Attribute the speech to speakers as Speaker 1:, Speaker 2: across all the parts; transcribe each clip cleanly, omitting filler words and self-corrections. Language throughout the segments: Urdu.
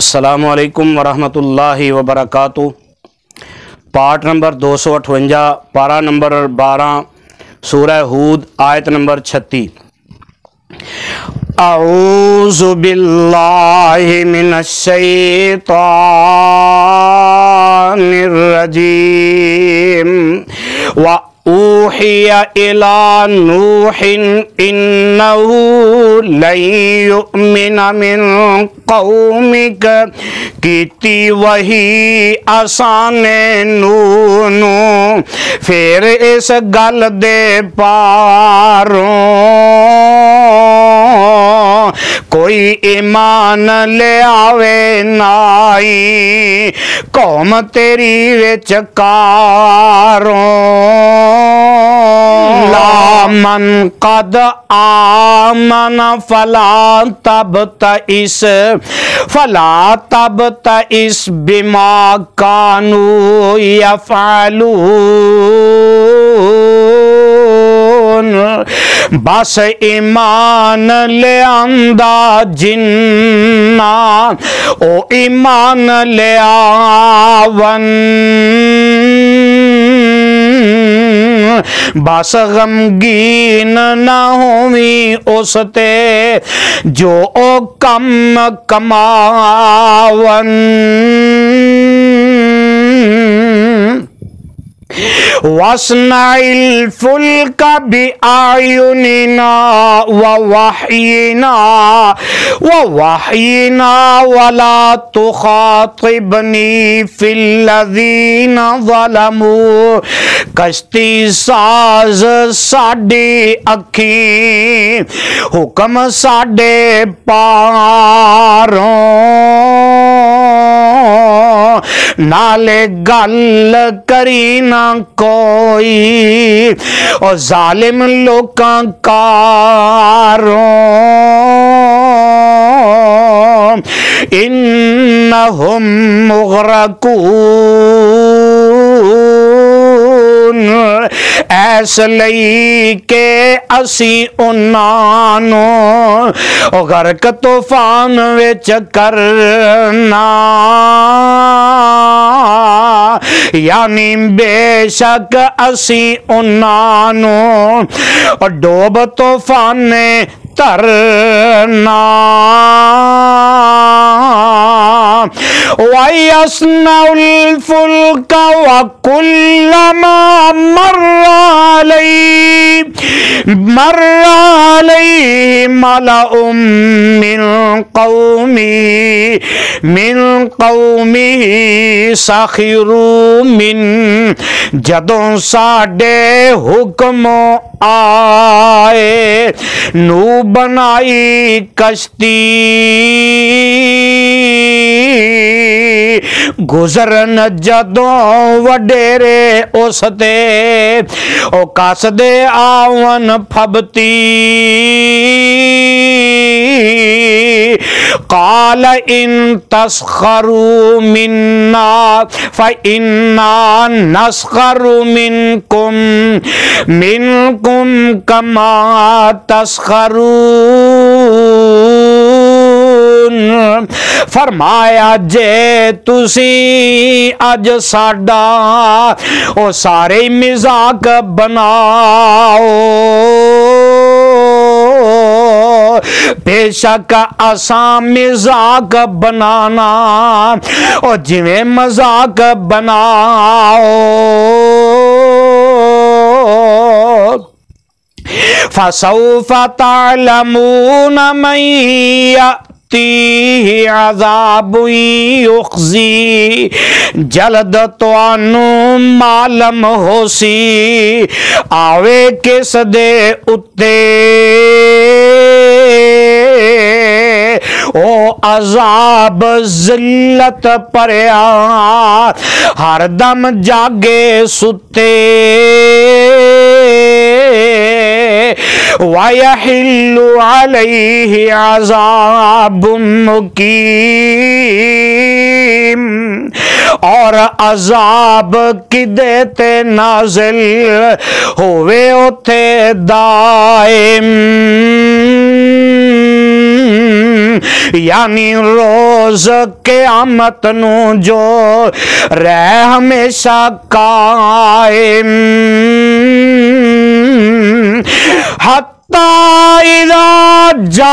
Speaker 1: السلام علیکم ورحمۃ اللہ وبرکاتہ۔ پارٹ نمبر 258، پارہ نمبر 12، سورہ ہود، آیت نمبر 36۔ اعوذ باللہ من الشیطان الرجیم۔ وَأُوحِيَ إِلَى نُوحٍ إِنَّهُ لَن يُؤْمِنَ مِن قَوْمِكَ کیتی وہی آسان نونو پھر اس گل دے پاروں کوئی ایمان لے آوے نائی قوم تیری وچ کاروں لا من قد آمن فلا تبتئس بما كانوا يفعلون۔ بس ایمان لے آندا جنہ او ایمان لے آون، بس غمگین نہ ہوئی اس تے جو او کم کماون۔ وَاصْنَعِ الْفُلْكَ بِأَعْيُنِنَا وَوَحْيِنَا وَلَا تُخَاطِبْنِي فِي الَّذِينَ ظَلَمُوا۔ کشتی ساز ساڈی اکھیں حکم ساڈے پاروں، نالے گل کری نہ کوئی اور ظالم لوکاں کاروں، انہم مغرقون۔ ایس لئی کہ اسی انہانو غرق طوفان وچ کرنا، یعنی بے شک اسی انہانو ڈوب طوفان ترنا۔ وَيَصْنَعُ الْفُلْكَ وَكُلَّمَا مَرَّ عَلَيْهِ مَلَأٌ من قومه سَخِرُوا مِنْهُ۔ جدوں ساڈے حکم آئے نو بنائی کشتی، گزرن جدوں وڈیرے اس تے او کس دے آون پھبتی۔ قال ان تسخروا منا فإنا نسخر منكم كما تسخرون۔ فرمایا جے تسی اج ساڈا او سارے مذاق بناؤ، بے شک اساں مذاق بنانا او جویں مذاق بناؤ۔ فَسَوْفَ تَعْلَمُونَ مَن يَأْتِيهِ عَذَابٌ يُخْزِيهِ۔ جلد توانوں معلوم ہوسی آوے کس دے اتے او عذاب ذلت پریا ہر دم جاگے ستے۔ وَيَحِلُّ عَلَيْهِ عَذَابٌ مُقِيمٌ۔ اور عذاب کدے تے نازل ہوئے اوتھے دائم۔ یعنی روز قیامت نو جو رہ ہمیشہ قائم اذا جاء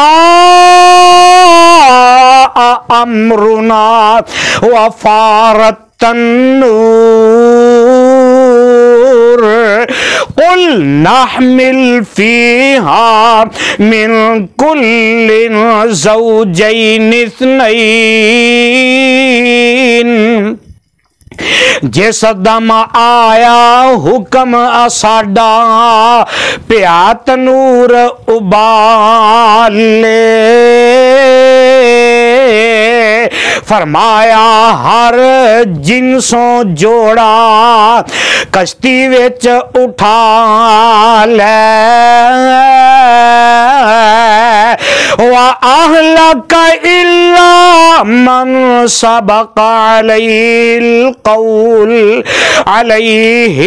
Speaker 1: امرنا وفارت النور قل نحمل فيها من كل زوجين اثنين جس دم آیا حکم ساڈا پیا تنور ابالے فرمایا ہر جنسوں جوڑا کشتی وچ اٹھا لے وَأَهْلَكَ إِلَّا مَنْ سَبَقَ عَلَيْهِ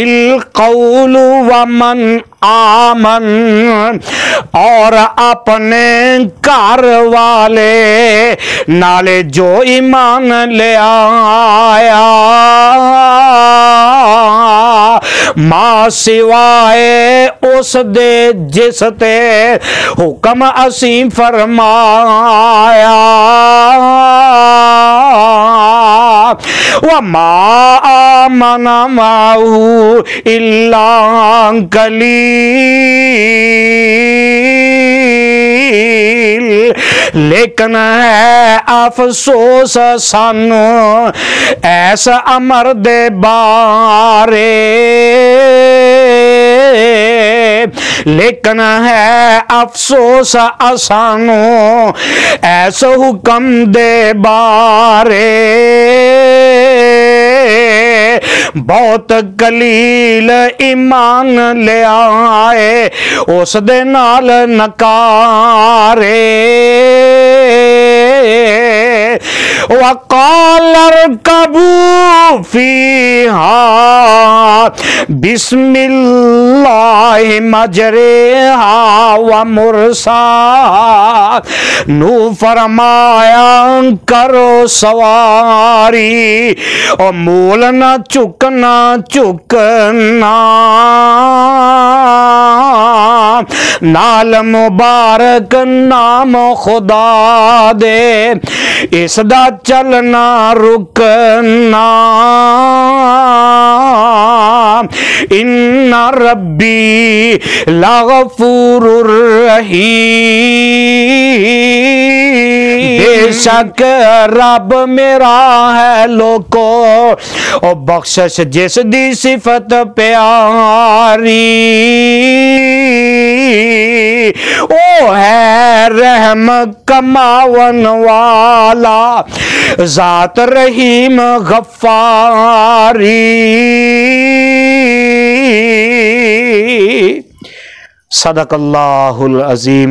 Speaker 1: الْقَوْلُ وَمَنْ آمن اور اپنے گھر والے نالے جو ایمان لے آیا ما سوائے اس دے جس تے حکم اسی فرمایا وَمَا آمَنَ مَعَهُ إِلَّا قَلِيلٌ لیکن ہے افسوس سانو ایسا امر دے بارے لیکن ہے افسوس سانو ایسا حکم دے بارے بہت قلیل ایمان لے آئے اس دے نال نکارے وَقَالَ ارْكَبُوا فِيهَا بِسْمِ اللَّهِ مَجْرِيهَا وَمُرْسَاهَا نو فرمایا کرو سواری اور مول نہ چکنا نال مبارک نام خدا دے اس دا چلنا رکنا ان ربی لغفور رحیم بے شک رب میرا ہے لوکو اور بخشش جس دی صفت پیاری او ہے رحم کماون والا ذات رحیم غفاری صدق اللہ العظیم.